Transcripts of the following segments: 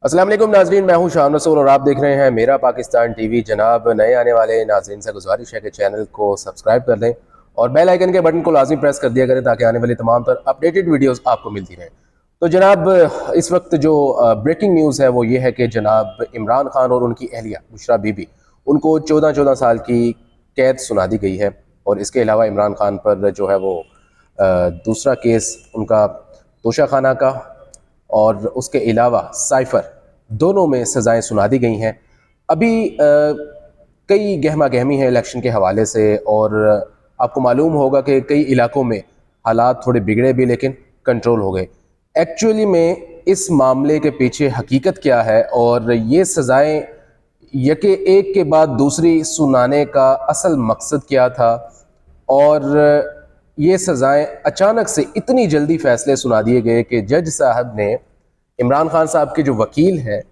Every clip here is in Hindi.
अस्सलाम वालेकुम नाजरीन, मैं हूं शाम रसूल और आप देख रहे हैं मेरा पाकिस्तान टीवी। जनाब, नए आने वाले नाजरीन से गुजारिश है कि चैनल को सब्सक्राइब कर दें और बेल आइकन के बटन को लाजमी प्रेस कर दिया करें ताकि आने वाली तमाम तर अपडेटेड वीडियोस आपको मिलती रहें। तो जनाब, इस वक्त जो ब्रेकिंग न्यूज़ है वो ये है कि जनाब इमरान खान और उनकी अहलिया बुशरा बीबी, उनको 14-14 साल की कैद सुना दी गई है। और इसके अलावा इमरान खान पर जो है वो दूसरा केस उनका तोशा खाना का और उसके अलावा साइफ़र, दोनों में सज़ाएं सुना दी गई हैं। अभी कई गहमा गहमी है इलेक्शन के हवाले से, और आपको मालूम होगा कि कई इलाकों में हालात थोड़े बिगड़े भी लेकिन कंट्रोल हो गए। एक्चुअली में इस मामले के पीछे हकीकत क्या है और ये सज़ाएं यके एक के बाद दूसरी सुनाने का असल मकसद क्या था, और ये सज़ाएं अचानक से इतनी जल्दी फ़ैसले सुना दिए गए कि जज साहब ने इमरान खान साहब के जो वकील हैं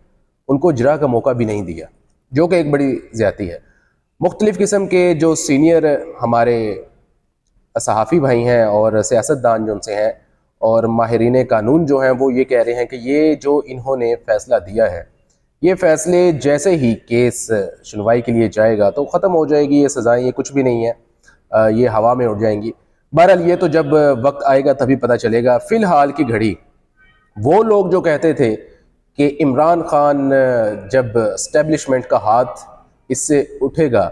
उनको इजरा का मौका भी नहीं दिया, जो कि एक बड़ी ज़्यादती है। मुख्तलिफ़ किस्म के जो सीनियर हमारे सहाफ़ी भाई हैं और सियासतदान जो उनसे हैं और माहिरीन कानून जो हैं वो ये कह रहे हैं कि ये जो इन्होंने फ़ैसला दिया है, ये फ़ैसले जैसे ही केस सुनवाई के लिए जाएगा तो ख़त्म हो जाएगी ये सज़ाएँ, ये कुछ भी नहीं है, ये हवा में उड़ जाएंगी। बहरहाल ये तो जब वक्त आएगा तभी पता चलेगा। फ़िलहाल की घड़ी वो लोग जो कहते थे कि इमरान खान जब इस्टेब्लिशमेंट का हाथ इससे उठेगा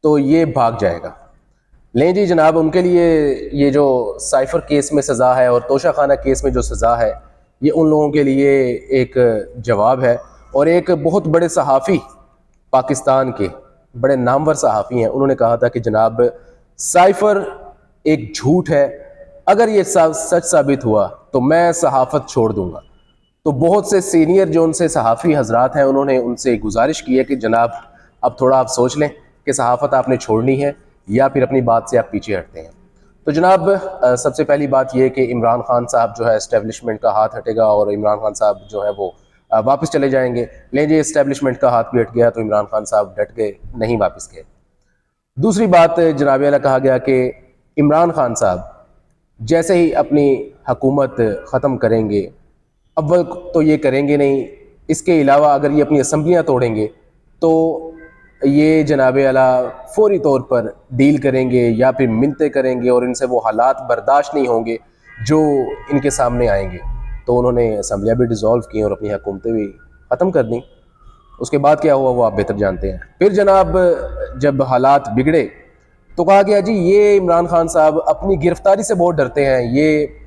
तो ये भाग जाएगा, लें जी जनाब, उनके लिए ये जो साइफ़र केस में सज़ा है और तोशा खाना केस में जो सज़ा है, ये उन लोगों के लिए एक जवाब है। और एक बहुत बड़े सहाफ़ी, पाकिस्तान के बड़े नामवर सहाफ़ी हैं, उन्होंने कहा था कि जनाब साइफ़र एक झूठ है, अगर ये सच साबित हुआ तो मैं सहाफ़त छोड़ दूंगा। तो बहुत से सीनियर जो उनसे सहाफ़ी हजरात हैं उन्होंने उनसे गुजारिश की है कि जनाब अब थोड़ा आप सोच लें कि सहाफ़त आपने छोड़नी है या फिर अपनी बात से आप पीछे हटते हैं। तो जनाब, सबसे पहली बात यह कि इमरान खान साहब जो है इस्टेब्लिशमेंट का हाथ हटेगा और इमरान खान साहब जो है वो वापस चले जाएंगे। लें जी, इस्टेब्लिशमेंट का हाथ भी हट गया तो इमरान खान साहब डट गए, नहीं वापस गए। दूसरी बात, जनाब आला कहा गया कि इमरान खान साहब जैसे ही अपनी हुकूमत ख़त्म करेंगे, अव्वल तो ये करेंगे नहीं, इसके अलावा अगर ये अपनी असम्बलियाँ तोड़ेंगे तो ये जनाब आला फौरी तौर पर डील करेंगे या फिर मिन्नतें करेंगे और इनसे वो हालात बर्दाश्त नहीं होंगे जो इनके सामने आएंगे। तो उन्होंने असम्बलियाँ भी डिज़ोल्व की और अपनी हुकूमतें भी ख़त्म कर दी। उसके बाद क्या हुआ वो आप बेहतर जानते हैं। फिर जनाब, जब हालात बिगड़े तो कहा गया जी ये इमरान खान साहब अपनी गिरफ्तारी से बहुत डरते हैं, ये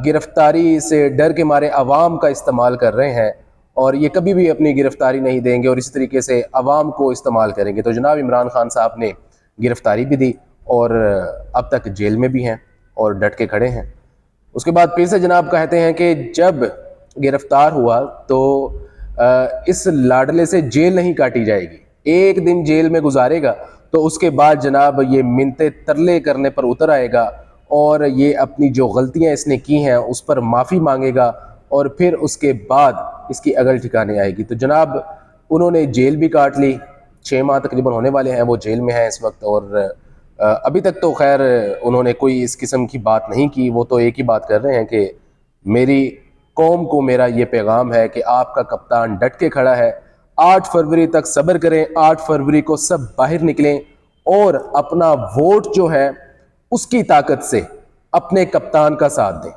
गिरफ्तारी से डर के मारे अवाम का इस्तेमाल कर रहे हैं और ये कभी भी अपनी गिरफ्तारी नहीं देंगे और इसी तरीके से अवाम को इस्तेमाल करेंगे। तो जनाब इमरान खान साहब ने गिरफ्तारी भी दी और अब तक जेल में भी हैं और डट के खड़े हैं। उसके बाद फिर से जनाब कहते हैं कि जब गिरफ्तार हुआ तो इस लाडले से जेल नहीं काटी जाएगी, एक दिन जेल में गुजारेगा तो उसके बाद जनाब ये मिन्नते तरले करने पर उतर आएगा और ये अपनी जो गलतियां इसने की हैं उस पर माफ़ी मांगेगा और फिर उसके बाद इसकी अगल ठिकाने आएगी। तो जनाब उन्होंने जेल भी काट ली, 6 माह तकरीबन होने वाले हैं वो जेल में हैं इस वक्त। और अभी तक तो खैर उन्होंने कोई इस किस्म की बात नहीं की, वो तो एक ही बात कर रहे हैं कि मेरी कौम को मेरा ये पैगाम है कि आपका कप्तान डट के खड़ा है, 8 फरवरी तक सब्र करें, 8 फरवरी को सब बाहर निकलें और अपना वोट जो है उसकी ताकत से अपने कप्तान का साथ दें।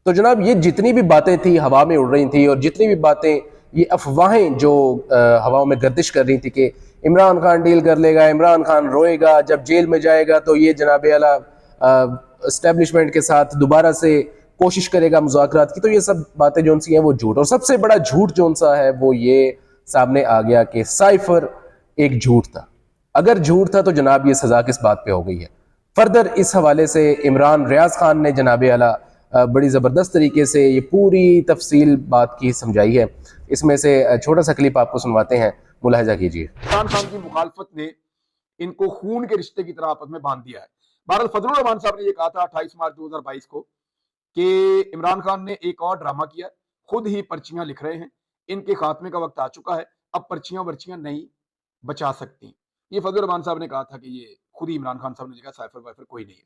तो जनाब ये जितनी भी बातें थी हवा में उड़ रही थी और जितनी भी बातें, ये अफवाहें जो हवाओं में गर्दिश कर रही थी कि इमरान खान डील कर लेगा, इमरान खान रोएगा, जब जेल में जाएगा तो ये जनाब आला इस्टेब्लिशमेंट के साथ दोबारा से कोशिश करेगा मुज़ाकरात की, तो ये सब बातें जो सी हैं वो झूठ। और सबसे बड़ा झूठ जो सा है वो ये सामने आ गया कि साइफर एक झूठ था। अगर झूठ था तो जनाब ये सज़ा किस बात पे हो गई है। फर्दर इस हवाले से इमरान रियाज खान ने जनाब आला बड़ी ज़बरदस्त तरीके से ये पूरी तफसील बात की समझाई है। इसमें से छोटा सा क्लिप आपको सुनवाते हैं, मुलाहिजा कीजिए। इमरान खान की मुखालफत ने इनको खून के रिश्ते की तरह आपस में बांध दिया है। बहरहाल फजलुर रहमान साहब ने यह कहा था 28 मार्च 2022 को कि इमरान खान ने एक और ड्रामा किया, खुद ही पर्चियां लिख रहे हैं, इनके खात्मे का वक्त आ चुका है, अब पर्चियां वर्चियां नहीं बचा सकती। ये फजलुर रहमान साहब ने कहा था कि ये खुद ही इमरान खान साहब ने लिखा, साइफर वाइफर कोई नहीं है।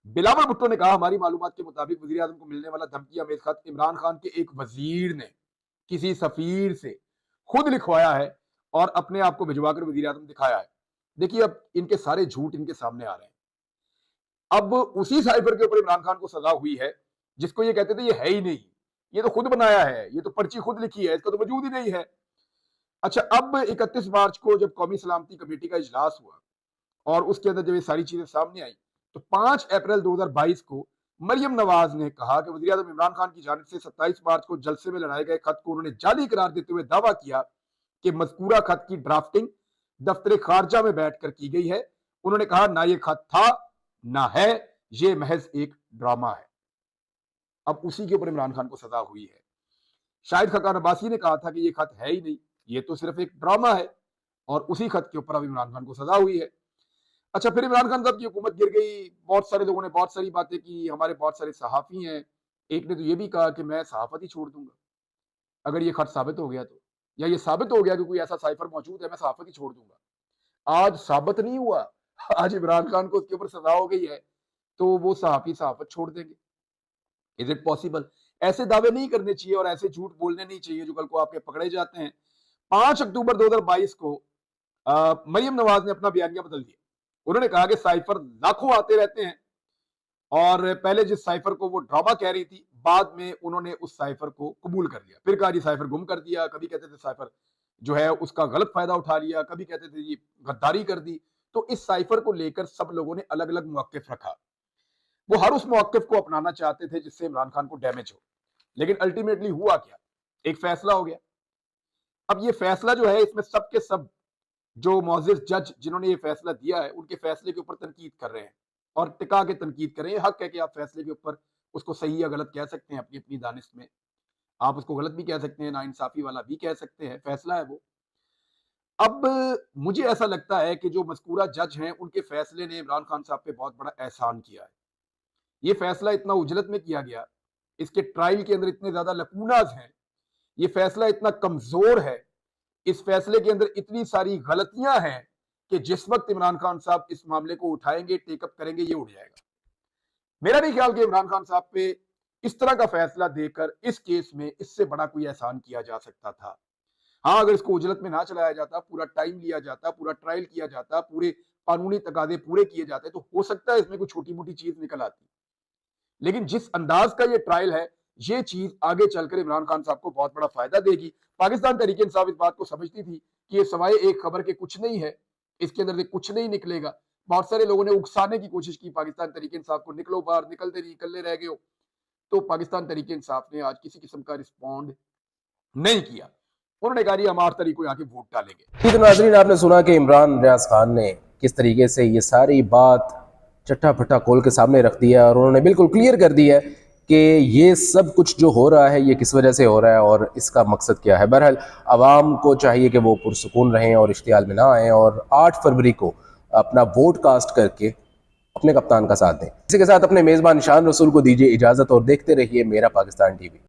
बिलावल भुट्टो ने कहा हमारी मालूमात के मुताबिक वजीर आजम को मिलने वाला धमकी अमेज खत इमरान खान के एक वजीर ने किसी सफीर से खुद लिखवाया है और अपने आप को भिजवाकर वजीर आजम दिखाया है। देखिए अब इनके सारे झूठ इनके सामने आ रहे हैं। अब उसी साइफर के ऊपर इमरान खान को सजा हुई है जिसको ये कहते थे ये है ही नहीं, ये तो खुद बनाया है, ये तो पर्ची खुद लिखी है, इसका तो वजूद ही नहीं है। अच्छा, अब 31 मार्च को जब कौमी सलामती कमेटी का इजलास हुआ और उसके अंदर जब ये सारी चीजें सामने आई तो 5 अप्रैल 2022 को मरियम नवाज ने कहा कि वज़ीर आज़म इमरान खान की जानिब से 27 मार्च को जलसे में लड़ाए गए खत को उन्होंने जाली करार देते हुए दावा किया कि मज़कूरा खत की ड्राफ्टिंग दफ्तर खारजा में बैठकर की गई है। उन्होंने कहा ना ये खत था ना है, ये महज एक ड्रामा है। अब उसी के ऊपर इमरान खान को सजा हुई है। शाहिद खकान अब्बासी ने कहा था कि ये खत है ही नहीं, ये तो सिर्फ एक ड्रामा है, और उसी खत के ऊपर अब इमरान खान को सजा हुई है। अच्छा, फिर इमरान खान साहब की हुकूमत गिर गई, बहुत सारे लोगों ने बहुत सारी बातें की, हमारे बहुत सारे सहाफ़ी हैं, एक ने तो ये भी कहा कि मैं सहाफ़त ही छोड़ दूंगा अगर ये खत साबित हो गया तो, या ये साबित हो गया कि कोई ऐसा साइफर मौजूद है, मैं सहाफ़त ही छोड़ दूंगा। आज साबित नहीं हुआ, आज इमरान खान को उसके ऊपर सजा हो गई है, तो वो सहाफ़ी सहाफ़त छोड़ देंगे। Is it possible? ऐसे दावे नहीं करने चाहिए और ऐसे झूठ बोलने नहीं चाहिए जो कल को आपके पकड़े जाते हैं। 5 अक्टूबर 2022 को मरियम नवाज ने अपना बयानिया बदल दिया। उन्होंने कहा कि साइफर लाखों आते रहते हैं, और पहले जिस साइफर को वो ड्रामा कह रही थी, बाद में उन्होंने उस साइफर को कबूल कर लिया। फिर कहा जी साइफर गुम कर दिया, कभी कहते थे साइफर जो है उसका गलत फायदा उठा लिया, कभी कहते थे ये गद्दारी कर दी। तो इस साइफर को लेकर सब लोगों ने अलग अलग मौकिफ रखा। वो हर उस मौकिफ को अपनाना चाहते थे जिससे इमरान खान को डैमेज हो, लेकिन अल्टीमेटली हुआ क्या? एक फैसला हो गया। अब ये फैसला जो है, इसमें सब के सब जो मुअज़्ज़िज़ जज जिन्होंने ये फैसला दिया है, उनके फैसले के ऊपर तनकीद कर रहे हैं और टिका के तनकीद कर रहे हैं। हक है कि आप फैसले के ऊपर उसको सही या गलत कह सकते हैं अपनी अपनी दानिश में। आप उसको गलत भी कह सकते हैं, नाइंसाफी वाला भी कह सकते हैं, फैसला है वो। अब मुझे ऐसा लगता है कि जो मज़कूरा जज हैं, उनके फैसले ने इमरान खान साहब पे बहुत बड़ा एहसान किया है। ये फैसला इतना उजलत में किया गया, इसके ट्रायल के अंदर इतने ज्यादा लकूनाज हैं, ये फैसला इतना कमजोर है, इस फैसले के अंदर इतनी सारी गलतियां हैं कि जिस वक्त इमरान खान साहब इस मामले को उठाएंगे, टेकअप करेंगे, ये उड़ जाएगा। मेरा नहीं ख्याल कि इमरान खान साहब पे इस तरह का फैसला देकर इस केस में इससे बड़ा कोई एहसान किया जा सकता था। हाँ, अगर इसको उजलत में ना चलाया जाता, पूरा टाइम लिया जाता, पूरा ट्रायल किया जाता, पूरे कानूनी तकादे पूरे किए जाते, तो हो सकता है इसमें कोई छोटी मोटी चीज निकल आती। लेकिन जिस अंदाज का ये ट्रायल है, ये चीज आगे चलकर इमरान खान साहब को बहुत बड़ा फायदा देगी। पाकिस्तान तहरीक इंसाफ इस बात को समझती थी कि ये सवाए एक खबर के कुछ नहीं है, इसके अंदर से कुछ नहीं निकलेगा। बहुत सारे लोगों ने उकसाने की कोशिश की पाकिस्तान तहरीक इंसाफ को, निकलो बाहर, निकलते नहीं, निकलने रह गए हो। तो पाकिस्तान तहरीक इंसाफ ने आज किसी किस्म का रिस्पॉन्ड नहीं किया। उन्होंने कहा जी हम 8 तारीख को आके वोट डालेंगे। ठीक है नाज़रीन, आपने सुना कि इमरान रियाज खान ने किस तरीके से ये सारी बात चट्टा फट्टा खोल के सामने रख दिया और उन्होंने बिल्कुल क्लियर कर दिया है कि ये सब कुछ जो हो रहा है ये किस वजह से हो रहा है और इसका मकसद क्या है। बहरहाल आवाम को चाहिए कि वो पुरसुकून रहें और इश्तियाल में ना आएँ और 8 फरवरी को अपना वोट कास्ट करके अपने कप्तान का साथ दें। इसी के साथ अपने मेज़बान निशान रसूल को दीजिए इजाज़त और देखते रहिए मेरा पाकिस्तान टीवी।